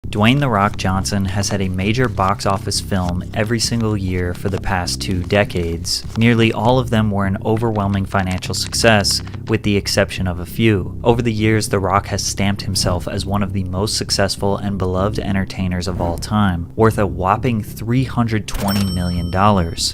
Dwayne "The Rock" Johnson has had a major box office film every single year for the past 2 decades. Nearly all of them were an overwhelming financial success, with the exception of a few. Over the years, The Rock has stamped himself as one of the most successful and beloved entertainers of all time, worth a whopping $320 million.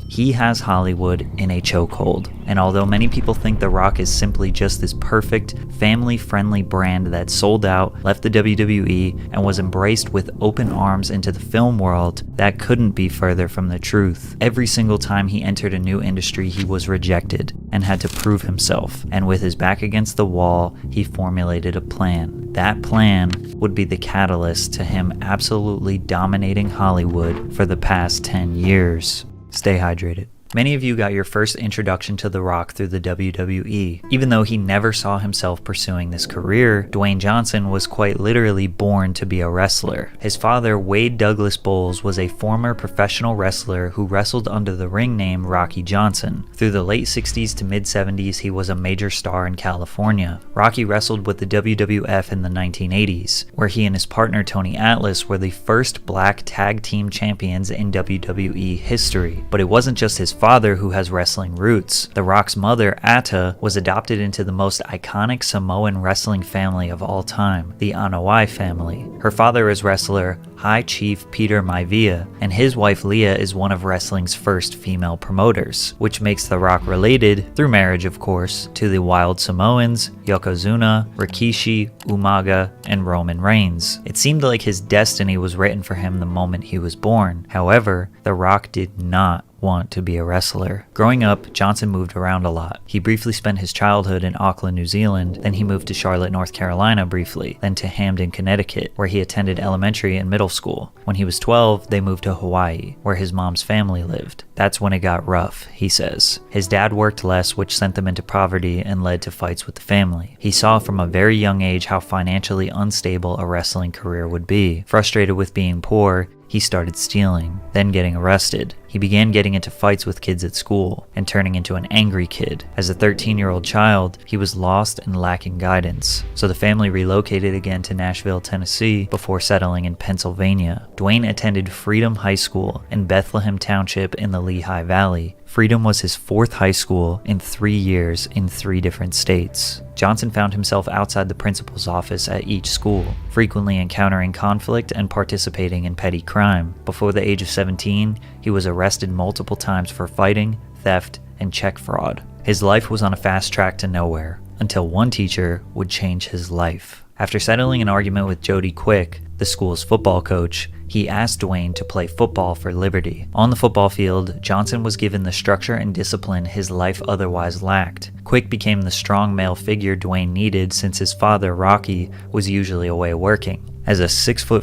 He has Hollywood in a chokehold. And although many people think The Rock is simply just this perfect, family-friendly brand that sold out, left the WWE, and was embraced with open arms into the film world, that couldn't be further from the truth. Every single time he entered a new industry, he was rejected and had to prove himself. And with his back against the wall, he formulated a plan. That plan would be the catalyst to him absolutely dominating Hollywood for the past 10 years. Stay hydrated. Many of you got your first introduction to The Rock through the WWE. Even though he never saw himself pursuing this career, Dwayne Johnson was quite literally born to be a wrestler. His father, Wade Douglas Bowles, was a former professional wrestler who wrestled under the ring name Rocky Johnson. Through the late 60s to mid-70s, he was a major star in California. Rocky wrestled with the WWF in the 1980s, where he and his partner Tony Atlas were the first black tag team champions in WWE history. But it wasn't just his father who has wrestling roots. The Rock's mother, Atta, was adopted into the most iconic Samoan wrestling family of all time, the Anoa'i family. Her father is wrestler High Chief Peter Maivia, and his wife Leah is one of wrestling's first female promoters, which makes The Rock related, through marriage of course, to the Wild Samoans, Yokozuna, Rikishi, Umaga, and Roman Reigns. It seemed like his destiny was written for him the moment he was born. However, The Rock did not want to be a wrestler. Growing up, Johnson moved around a lot. He briefly spent his childhood in Auckland, New Zealand, then he moved to Charlotte, North Carolina briefly, then to Hamden, Connecticut, where he attended elementary and middle school. When he was 12, they moved to Hawaii, where his mom's family lived. That's when it got rough, he says. His dad worked less, which sent them into poverty and led to fights with the family. He saw from a very young age how financially unstable a wrestling career would be. Frustrated with being poor, he started stealing, then getting arrested. He began getting into fights with kids at school and turning into an angry kid. As a 13-year-old child, he was lost and lacking guidance, so the family relocated again to Nashville, Tennessee before settling in Pennsylvania. Dwayne attended Freedom High School in Bethlehem Township in the Lehigh Valley. Freedom was his 4th high school in 3 years in 3 different states. Johnson found himself outside the principal's office at each school, frequently encountering conflict and participating in petty crime. Before the age of 17, he was arrested multiple times for fighting, theft, and check fraud. His life was on a fast track to nowhere, until one teacher would change his life. After settling an argument with Jody Quick, the school's football coach, he asked Dwayne to play football for Liberty. On the football field, Johnson was given the structure and discipline his life otherwise lacked. Quick became the strong male figure Dwayne needed since his father, Rocky, was usually away working. As a 6'4",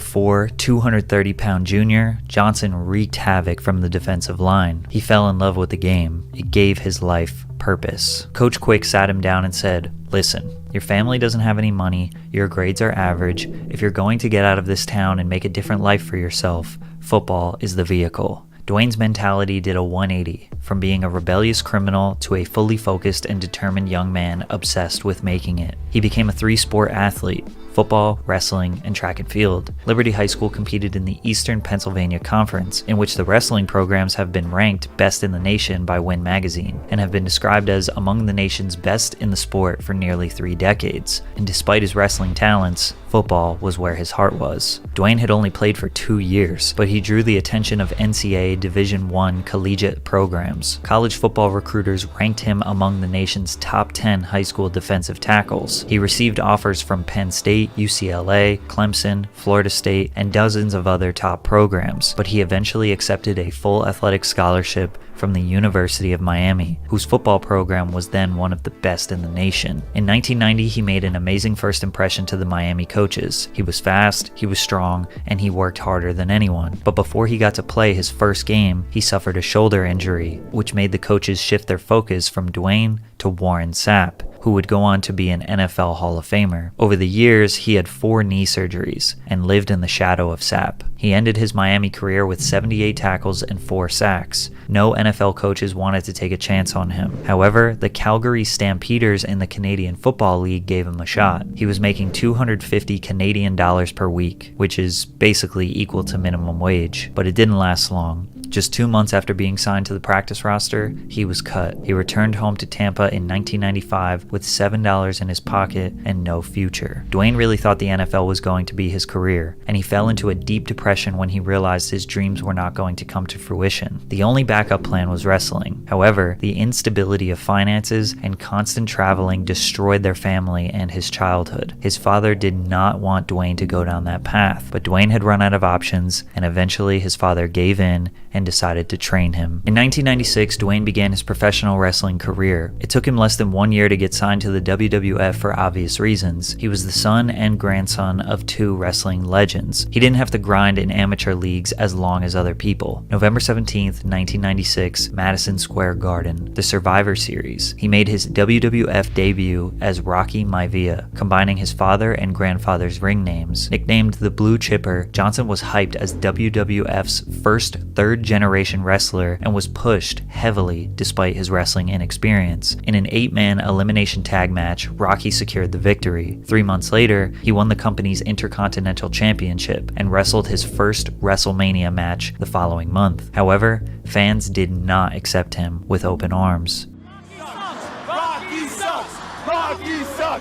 230-pound junior, Johnson wreaked havoc from the defensive line. He fell in love with the game. It gave his life purpose. Coach Quick sat him down and said, "Listen, your family doesn't have any money, your grades are average. If you're going to get out of this town and make a different life for yourself, football is the vehicle." Dwayne's mentality did a 180, from being a rebellious criminal to a fully focused and determined young man obsessed with making it. He became a 3-sport athlete: football, wrestling, and track and field. Liberty High School competed in the Eastern Pennsylvania Conference, in which the wrestling programs have been ranked best in the nation by Win Magazine, and have been described as among the nation's best in the sport for nearly 3 decades. And despite his wrestling talents, football was where his heart was. Dwayne had only played for 2 years, but he drew the attention of NCAA Division I collegiate programs. College football recruiters ranked him among the nation's top 10 high school defensive tackles. He received offers from Penn State, UCLA, Clemson, Florida State, and dozens of other top programs, but he eventually accepted a full athletic scholarship from the University of Miami, whose football program was then one of the best in the nation. In 1990, he made an amazing first impression to the Miami coaches. He was fast, he was strong, and he worked harder than anyone. But before he got to play his first game, he suffered a shoulder injury, which made the coaches shift their focus from Dwayne to Warren Sapp. who would go on to be an NFL Hall of Famer. Over the years, he had 4 knee surgeries and lived in the shadow of Sapp. He ended his Miami career with 78 tackles and 4 sacks. No NFL coaches wanted to take a chance on him. However, the Calgary Stampeders in the Canadian Football League gave him a shot. He was making $250 Canadian per week, which is basically equal to minimum wage, but it didn't last long. Just 2 months after being signed to the practice roster, he was cut. He returned home to Tampa in 1995 with $7 in his pocket and no future. Dwayne really thought the NFL was going to be his career, and he fell into a deep depression when he realized his dreams were not going to come to fruition. The only backup plan was wrestling. However, the instability of finances and constant traveling destroyed their family and his childhood. His father did not want Dwayne to go down that path, but Dwayne had run out of options, and eventually his father gave in and decided to train him. In 1996, Dwayne began his professional wrestling career. It took him less than 1 year to get signed to the WWF for obvious reasons. He was the son and grandson of 2 wrestling legends. He didn't have to grind in amateur leagues as long as other people. November 17th, 1996, Madison Square Garden, the Survivor Series. He made his WWF debut as Rocky Maivia, combining his father and grandfather's ring names. Nicknamed the Blue Chipper, Johnson was hyped as WWF's first third-generation wrestler and was pushed heavily despite his wrestling inexperience. In an 8-man elimination tag match, Rocky secured the victory. 3 months later, he won the company's Intercontinental Championship and wrestled his first WrestleMania match the following month. However, fans did not accept him with open arms.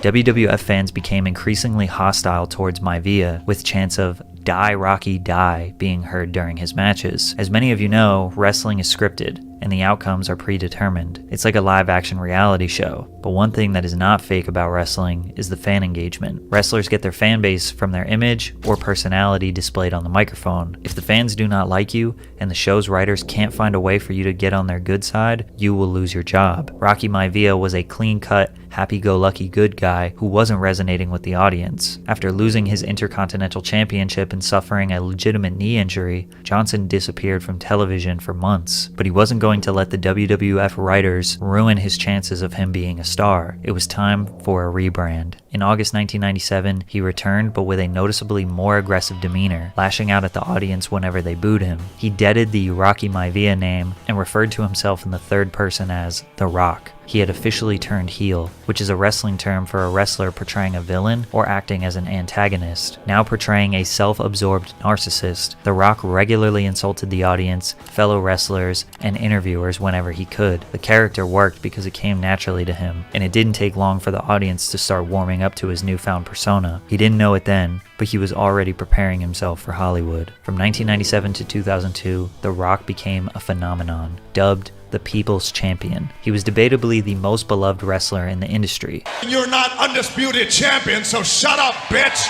WWF fans became increasingly hostile towards Maivia, with chants of "Die Rocky Die" being heard during his matches. As many of you know, wrestling is scripted, and the outcomes are predetermined. It's like a live-action reality show. But one thing that is not fake about wrestling is the fan engagement. Wrestlers get their fan base from their image or personality displayed on the microphone. If the fans do not like you, and the show's writers can't find a way for you to get on their good side, you will lose your job. Rocky Maivia was a clean-cut, happy-go-lucky good guy who wasn't resonating with the audience. After losing his Intercontinental Championship and suffering a legitimate knee injury, Johnson disappeared from television for months. But he wasn't going to let the WWF writers ruin his chances of him being a star. It was time for a rebrand. In August 1997, he returned, but with a noticeably more aggressive demeanor, lashing out at the audience whenever they booed him. He deaded the Rocky Maivia name and referred to himself in the third person as The Rock. He had officially turned heel, which is a wrestling term for a wrestler portraying a villain or acting as an antagonist. Now portraying a self-absorbed narcissist, The Rock regularly insulted the audience, fellow wrestlers, and interviewers whenever he could. The character worked because it came naturally to him, and it didn't take long for the audience to start warming up to his newfound persona. He didn't know it then, but he was already preparing himself for Hollywood. From 1997 to 2002, The Rock became a phenomenon, dubbed the People's Champion. He was debatably the most beloved wrestler in the industry. You're not undisputed champion, so shut up, bitch!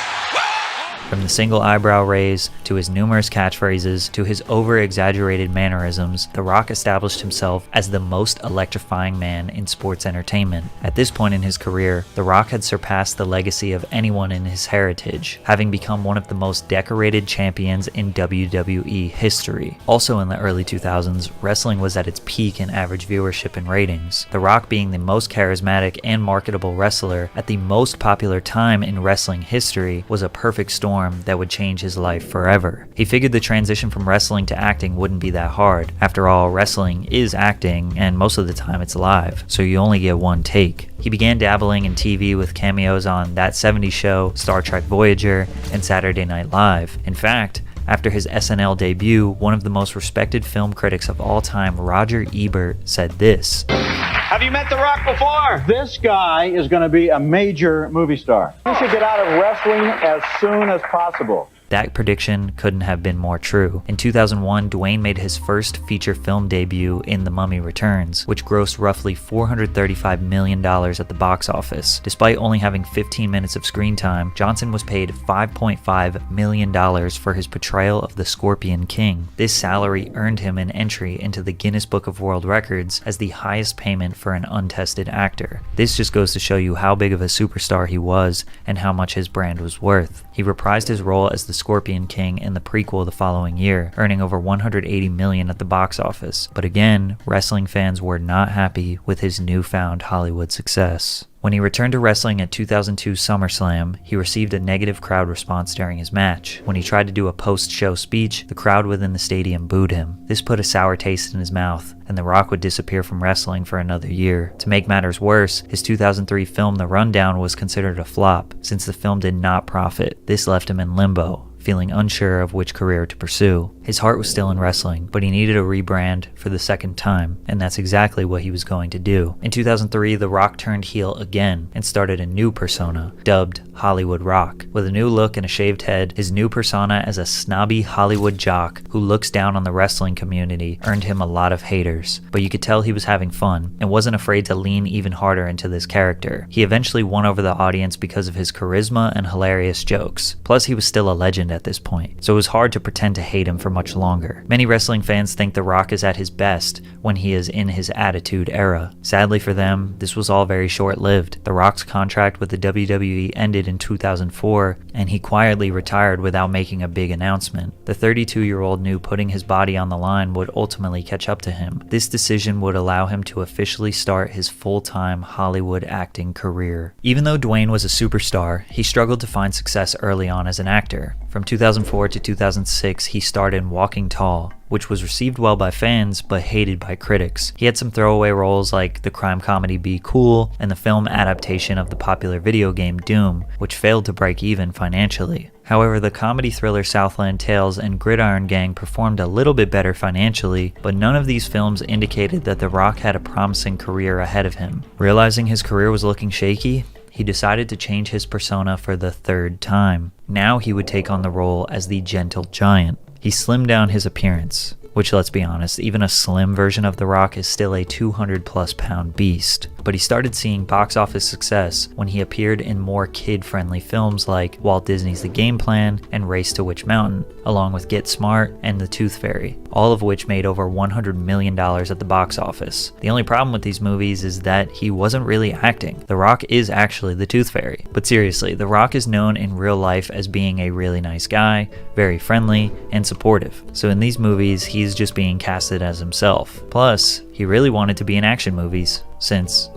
From the single eyebrow raise, to his numerous catchphrases, to his over-exaggerated mannerisms, The Rock established himself as the most electrifying man in sports entertainment. At this point in his career, The Rock had surpassed the legacy of anyone in his heritage, having become one of the most decorated champions in WWE history. Also in the early 2000s, wrestling was at its peak in average viewership and ratings. The Rock being the most charismatic and marketable wrestler at the most popular time in wrestling history was a perfect storm that would change his life forever. He figured the transition from wrestling to acting wouldn't be that hard. After all, wrestling is acting, and most of the time it's live, so you only get one take. He began dabbling in TV with cameos on That 70s Show, Star Trek Voyager, and Saturday Night Live. In fact, after his SNL debut, one of the most respected film critics of all time, Roger Ebert, said this: "Have you met The Rock before? This guy is going to be a major movie star. He should get out of wrestling as soon as possible." That prediction couldn't have been more true. In 2001, Dwayne made his first feature film debut in The Mummy Returns, which grossed roughly $435 million at the box office. Despite only having 15 minutes of screen time, Johnson was paid $5.5 million for his portrayal of the Scorpion King. This salary earned him an entry into the Guinness Book of World Records as the highest payment for an untested actor. This just goes to show you how big of a superstar he was and how much his brand was worth. He reprised his role as the Scorpion King in the prequel the following year, earning over $180 million at the box office. But again, wrestling fans were not happy with his newfound Hollywood success. When he returned to wrestling at 2002 SummerSlam, he received a negative crowd response during his match. When he tried to do a post-show speech, the crowd within the stadium booed him. This put a sour taste in his mouth, and The Rock would disappear from wrestling for another year. To make matters worse, his 2003 film The Rundown was considered a flop, since the film did not profit. This left him in limbo, feeling unsure of which career to pursue. His heart was still in wrestling, but he needed a rebrand for the second time, and that's exactly what he was going to do. In 2003, The Rock turned heel again and started a new persona, dubbed Hollywood Rock. With a new look and a shaved head, his new persona as a snobby Hollywood jock who looks down on the wrestling community earned him a lot of haters, but you could tell he was having fun and wasn't afraid to lean even harder into this character. He eventually won over the audience because of his charisma and hilarious jokes. Plus, he was still a legend at this point, so it was hard to pretend to hate him for much longer. Many wrestling fans think The Rock is at his best when he is in his Attitude Era. Sadly for them, this was all very short-lived. The Rock's contract with the WWE ended in 2004, and he quietly retired without making a big announcement. The 32-year-old knew putting his body on the line would ultimately catch up to him. This decision would allow him to officially start his full-time Hollywood acting career. Even though Dwayne was a superstar, he struggled to find success early on as an actor. From 2004 to 2006, he starred in Walking Tall, which was received well by fans but hated by critics. He had some throwaway roles like the crime comedy Be Cool and the film adaptation of the popular video game Doom, which failed to break even financially. However, the comedy thriller Southland Tales and Gridiron Gang performed a little bit better financially, but none of these films indicated that The Rock had a promising career ahead of him. Realizing his career was looking shaky, he decided to change his persona for the third time. Now he would take on the role as the Gentle Giant. He slimmed down his appearance, which, let's be honest, even a slim version of The Rock is still a 200+ pound beast. But he started seeing box office success when he appeared in more kid-friendly films like Walt Disney's The Game Plan and Race to Witch Mountain, along with Get Smart and The Tooth Fairy, all of which made over $100 million at the box office. The only problem with these movies is that he wasn't really acting. The Rock is actually the Tooth Fairy. But seriously, The Rock is known in real life as being a really nice guy, very friendly, and supportive. So in these movies, he's just being casted as himself. Plus, he really wanted to be in action movies, since,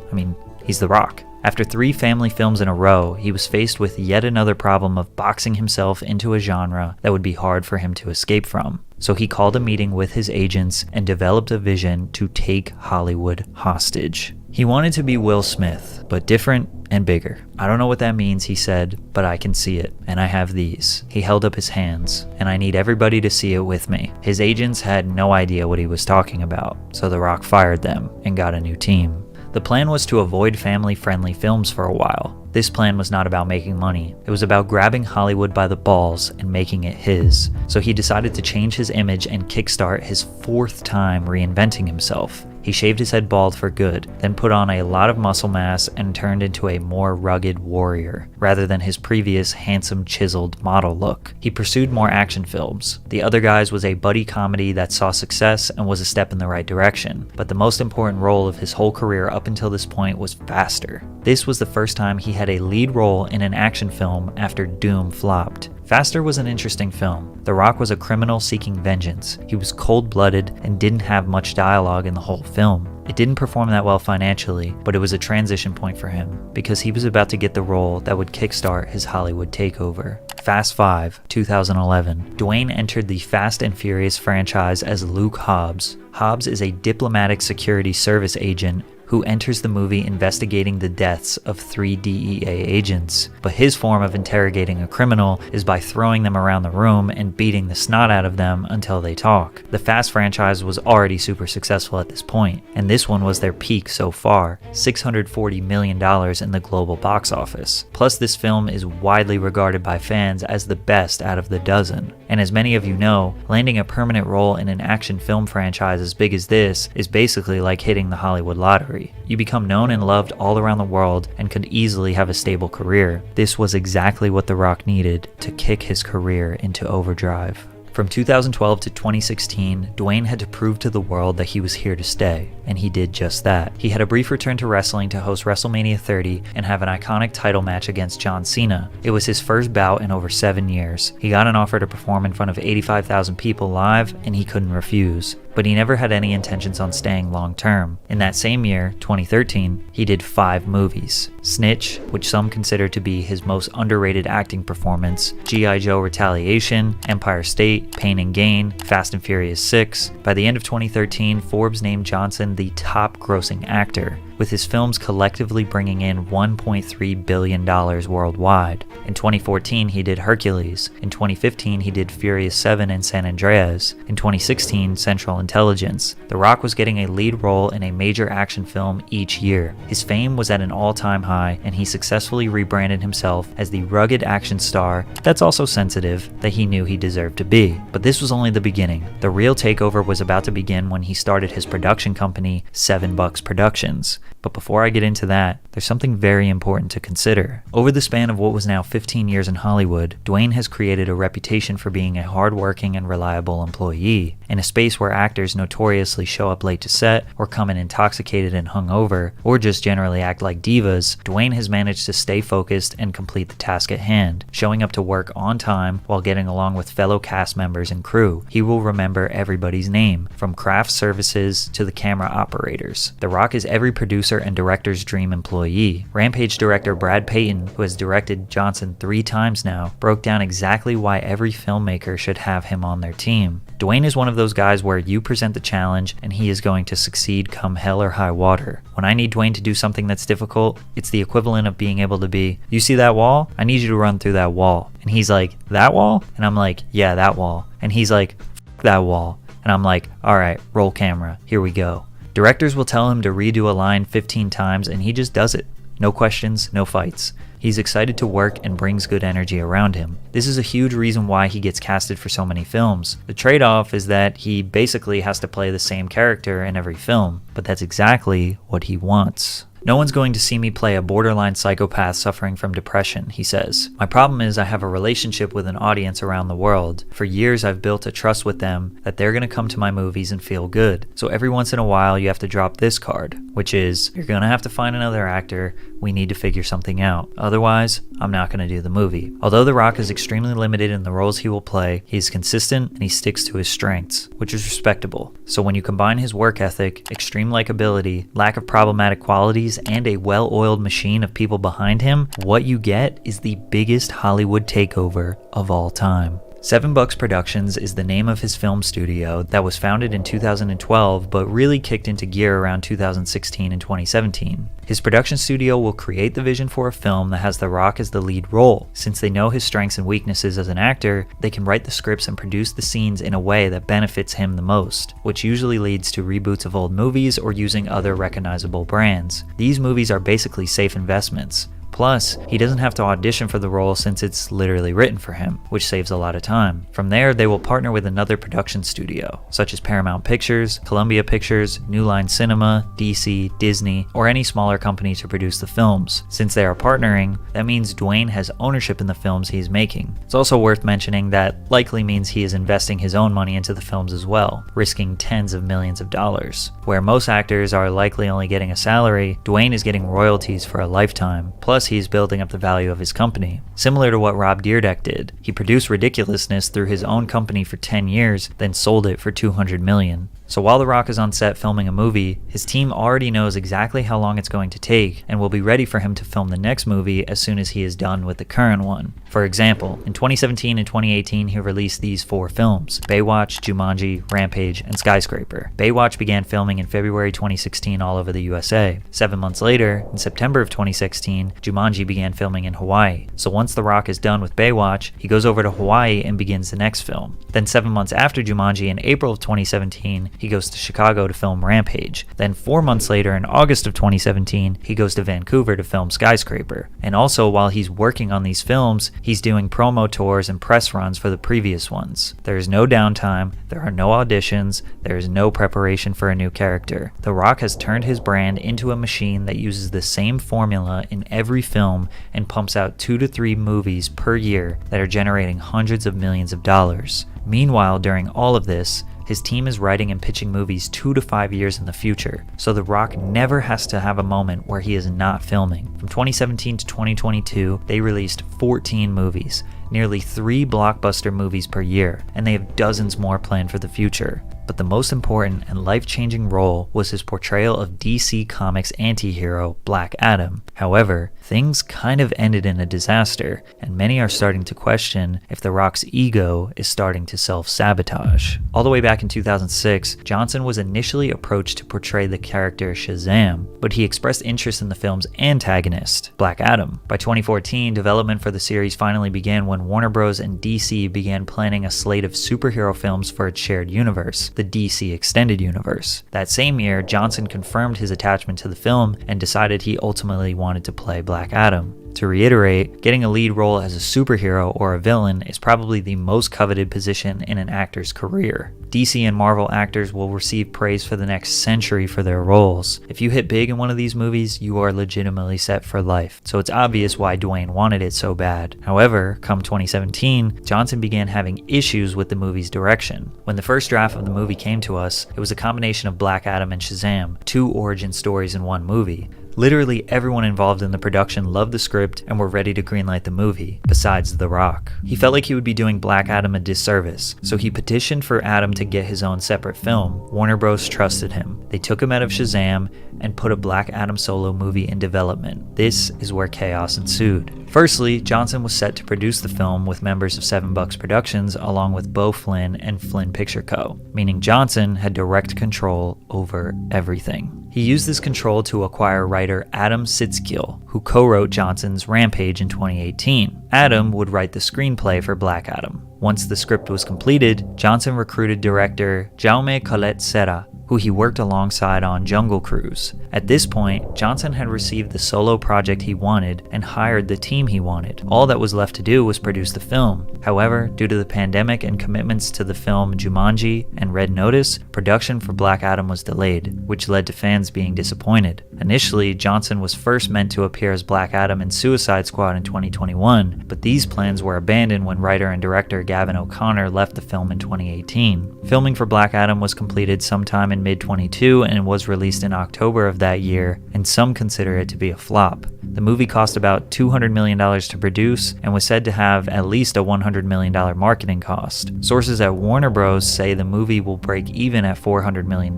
he's The Rock. After 3 family films in a row, he was faced with yet another problem of boxing himself into a genre that would be hard for him to escape from. So he called a meeting with his agents and developed a vision to take Hollywood hostage. He wanted to be Will Smith, but different and bigger. I don't know what that means, he said, but I can see it, and I have these. He held up his hands, and I need everybody to see it with me. His agents had no idea what he was talking about, so The Rock fired them and got a new team. The plan was to avoid family-friendly films for a while. This plan was not about making money. It was about grabbing Hollywood by the balls and making it his. So he decided to change his image and kickstart his 4th time reinventing himself. He shaved his head bald for good, then put on a lot of muscle mass and turned into a more rugged warrior, rather than his previous handsome, chiseled model look. He pursued more action films. The Other Guys was a buddy comedy that saw success and was a step in the right direction, but the most important role of his whole career up until this point was Faster. This was the first time he had a lead role in an action film after Doom flopped. Faster was an interesting film. The Rock was a criminal seeking vengeance. He was cold-blooded and didn't have much dialogue in the whole film. It didn't perform that well financially, but it was a transition point for him, because he was about to get the role that would kickstart his Hollywood takeover. Fast 5, 2011. Dwayne entered the Fast and Furious franchise as Luke Hobbs. Hobbs is a diplomatic security service agent who enters the movie investigating the deaths of 3 DEA agents. But his form of interrogating a criminal is by throwing them around the room and beating the snot out of them until they talk. The Fast franchise was already super successful at this point, and this one was their peak so far, $640 million in the global box office. Plus, this film is widely regarded by fans as the best out of the dozen. And as many of you know, landing a permanent role in an action film franchise as big as this is basically like hitting the Hollywood lottery. You become known and loved all around the world and could easily have a stable career. This was exactly what The Rock needed to kick his career into overdrive. From 2012 to 2016, Dwayne had to prove to the world that he was here to stay, and he did just that. He had a brief return to wrestling to host WrestleMania 30 and have an iconic title match against John Cena. It was his first bout in over 7 years. He got an offer to perform in front of 85,000 people live, and he couldn't refuse. But he never had any intentions on staying long term. In that same year, 2013, he did 5 movies. Snitch, which some consider to be his most underrated acting performance, G.I. Joe Retaliation, Empire State, Pain and Gain, Fast and Furious 6. By the end of 2013, Forbes named Johnson the top grossing actor, with his films collectively bringing in $1.3 billion worldwide. In 2014, he did Hercules. In 2015, he did Furious 7 and San Andreas. In 2016, Central Intelligence. The Rock was getting a lead role in a major action film each year. His fame was at an all-time high, and he successfully rebranded himself as the rugged action star that's also sensitive that he knew he deserved to be. But this was only the beginning. The real takeover was about to begin when he started his production company, $7 Productions. But before I get into that, there's something very important to consider. Over the span of what was now 15 years in Hollywood, Dwayne has created a reputation for being a hardworking and reliable employee. In a space where actors notoriously show up late to set, or come in intoxicated and hungover, or just generally act like divas, Dwayne has managed to stay focused and complete the task at hand, showing up to work on time while getting along with fellow cast members and crew. He will remember everybody's name, from craft services to the camera operators. The Rock is every producer and director's dream employee. Rampage director Brad Payton, who has directed Johnson 3 times now, broke down exactly why every filmmaker should have him on their team. Dwayne is one of those guys where you present the challenge and he is going to succeed come hell or high water. When I need Dwayne to do something that's difficult, it's the equivalent of being able to be, you see that wall? I need you to run through that wall. And he's like, that wall? And I'm like, yeah, that wall. And he's like, F that wall. And I'm like, alright, roll camera, here we go. Directors will tell him to redo a line 15 times and he just does it. No questions, no fights. He's excited to work and brings good energy around him. This is a huge reason why he gets casted for so many films. The trade-off is that he basically has to play the same character in every film, but that's exactly what he wants. No one's going to see me play a borderline psychopath suffering from depression, he says. My problem is I have a relationship with an audience around the world. For years I've built a trust with them that they're going to come to my movies and feel good. So every once in a while you have to drop this card, which is, you're going to have to find another actor. We need to figure something out. Otherwise, I'm not going to do the movie. Although The Rock is extremely limited in the roles he will play, he's consistent and he sticks to his strengths, which is respectable. So when you combine his work ethic, extreme likability, lack of problematic qualities, and a well-oiled machine of people behind him, what you get is the biggest Hollywood takeover of all time. $7 Productions is the name of his film studio that was founded in 2012 but really kicked into gear around 2016 and 2017. His production studio will create the vision for a film that has The Rock as the lead role. Since they know his strengths and weaknesses as an actor, they can write the scripts and produce the scenes in a way that benefits him the most, which usually leads to reboots of old movies or using other recognizable brands. These movies are basically safe investments. Plus, he doesn't have to audition for the role since it's literally written for him, which saves a lot of time. From there, they will partner with another production studio, such as Paramount Pictures, Columbia Pictures, New Line Cinema, DC, Disney, or any smaller company to produce the films. Since they are partnering, that means Dwayne has ownership in the films he is making. It's also worth mentioning that likely means he is investing his own money into the films as well, risking tens of millions of dollars. Where most actors are likely only getting a salary, Dwayne is getting royalties for a lifetime. Plus, he's building up the value of his company. Similar to what Rob Dyrdek did. He produced Ridiculousness through his own company for 10 years, then sold it for $200 million. So while The Rock is on set filming a movie, his team already knows exactly how long it's going to take and will be ready for him to film the next movie as soon as he is done with the current one. For example, in 2017 and 2018 he released these 4 films: Baywatch, Jumanji, Rampage, and Skyscraper. Baywatch began filming in February 2016 all over the USA. 7 months later, in September of 2016, Jumanji began filming in Hawaii. So once The Rock is done with Baywatch, he goes over to Hawaii and begins the next film. Then 7 months after Jumanji, in April of 2017, he goes to Chicago to film Rampage. Then 4 months later, in August of 2017, he goes to Vancouver to film Skyscraper. And also, while he's working on these films, he's doing promo tours and press runs for the previous ones. There is no downtime, there are no auditions, there is no preparation for a new character. The Rock has turned his brand into a machine that uses the same formula in every film and pumps out 2 to 3 movies per year that are generating hundreds of millions of dollars. Meanwhile, during all of this, his team is writing and pitching movies 2 to 5 years in the future, so The Rock never has to have a moment where he is not filming. From 2017 to 2022, they released 14 movies, nearly 3 blockbuster movies per year, and they have dozens more planned for the future. but the most important and life-changing role was his portrayal of DC Comics anti-hero Black Adam. However, things kind of ended in a disaster, and many are starting to question if The Rock's ego is starting to self-sabotage. All the way back in 2006, Johnson was initially approached to portray the character Shazam, but he expressed interest in the film's antagonist, Black Adam. By 2014, development for the series finally began when Warner Bros. And DC began planning a slate of superhero films for its shared universe, the DC Extended Universe. That same year, Johnson confirmed his attachment to the film and decided he ultimately wanted to play Black Adam. To reiterate, getting a lead role as a superhero or a villain is probably the most coveted position in an actor's career. DC and Marvel actors will receive praise for the next century for their roles. If you hit big in one of these movies, you are legitimately set for life, so it's obvious why Dwayne wanted it so bad. However, come 2017, Johnson began having issues with the movie's direction. When the first draft of the movie came to us, it was a combination of Black Adam and Shazam, two origin stories in one movie. Literally everyone involved in the production loved the script and were ready to greenlight the movie, besides The Rock. He felt like he would be doing Black Adam a disservice, so he petitioned for Adam to get his own separate film. Warner Bros. Trusted him. They took him out of Shazam and put a Black Adam solo movie in development. This is where chaos ensued. Firstly, Johnson was set to produce the film with members of 7 Bucks Productions along with Beau Flynn and Flynn Picture Co., meaning Johnson had direct control over everything. He used this control to acquire writer Adam Sitzkiel, who co-wrote Johnson's Rampage in 2018. Adam would write the screenplay for Black Adam. Once the script was completed, Johnson recruited director Jaume Collet Serra, who he worked alongside on Jungle Cruise. At this point, Johnson had received the solo project he wanted and hired the team he wanted. All that was left to do was produce the film. However, due to the pandemic and commitments to the film Jumanji and Red Notice, production for Black Adam was delayed, which led to fans being disappointed. Initially, Johnson was first meant to appear as Black Adam in Suicide Squad in 2021, but these plans were abandoned when writer and director Gavin O'Connor left the film in 2018. Filming for Black Adam was completed sometime in mid-22 and was released in October of that year, and some consider it to be a flop. The movie cost about $200 million to produce and was said to have at least a $100 million marketing cost. Sources at Warner Bros. Say the movie will break even at $400 million.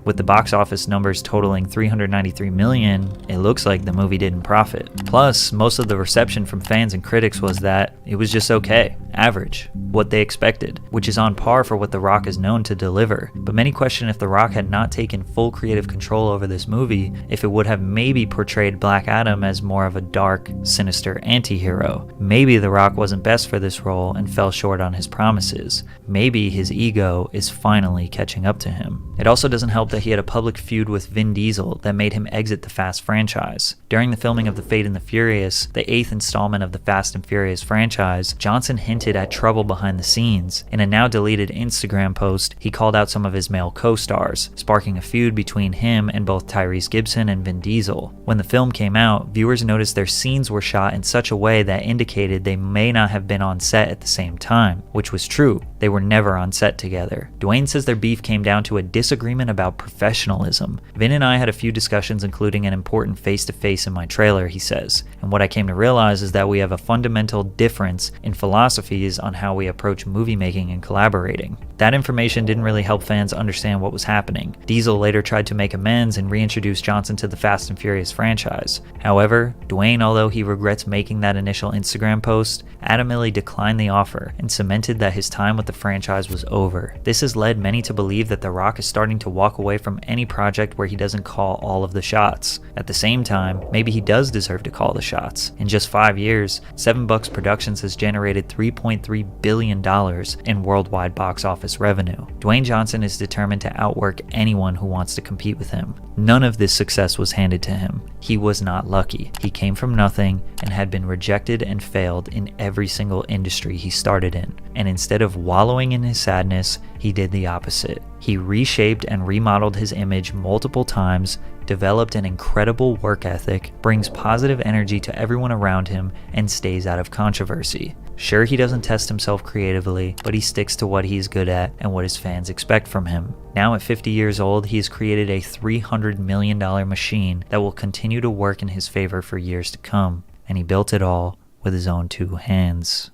With the box office numbers totaling $393 million, it looks like the movie didn't profit. Plus, most of the reception from fans and critics was that it was just okay, average, what they expected, which is on par for what The Rock is known to deliver. But many question if The Rock had not taken full creative control over this movie, if it would have maybe portrayed Black Adam as more of a dark, sinister anti-hero. Maybe The Rock wasn't best for this role and fell short on his promises. Maybe his ego is finally catching up to him. It also doesn't help that he had a public feud with Vin Diesel that made him exit the Fast franchise. During the filming of The Fate and the Furious, the 8th installment of the Fast and Furious franchise, Johnson hinted at trouble behind the scenes. In a now deleted Instagram post, he called out some of his male co-stars, sparking a feud between him and both Tyrese Gibson and Vin Diesel. When the film came out, viewers noticed their scenes were shot in such a way that indicated they may not have been on set at the same time, which was true. They were never on set together. Dwayne says their beef came down to a disagreement about professionalism. Vin and I had a few discussions, including an important face-to-face in my trailer, he says, and what I came to realize is that we have a fundamental difference in philosophies on how we approach movie making and collaborating. That information didn't really help fans understand what was happening. Diesel later tried to make amends and reintroduce Johnson to the Fast and Furious franchise. However, Dwayne, although he regrets making that initial Instagram post, adamantly declined the offer and cemented that his time with the franchise was over. This has led many to believe that The Rock is starting to walk away from any project where he doesn't call all of the shots. At the same time, maybe he does deserve to call the shots. In just 5 years, 7 Bucks Productions has generated $3.3 billion in worldwide box office revenue. Dwayne Johnson is determined to outwork anyone who wants to compete with him. None of this success was handed to him. He was not lucky. He came from nothing and had been rejected and failed in every single industry he started in. And instead of wallowing in his sadness, he did the opposite. He reshaped and remodeled his image multiple times, developed an incredible work ethic, brings positive energy to everyone around him, and stays out of controversy. Sure, he doesn't test himself creatively, but he sticks to what he's good at and what his fans expect from him. Now at 50 years old, he has created a $300 million machine that will continue to work in his favor for years to come, and he built it all with his own 2 hands.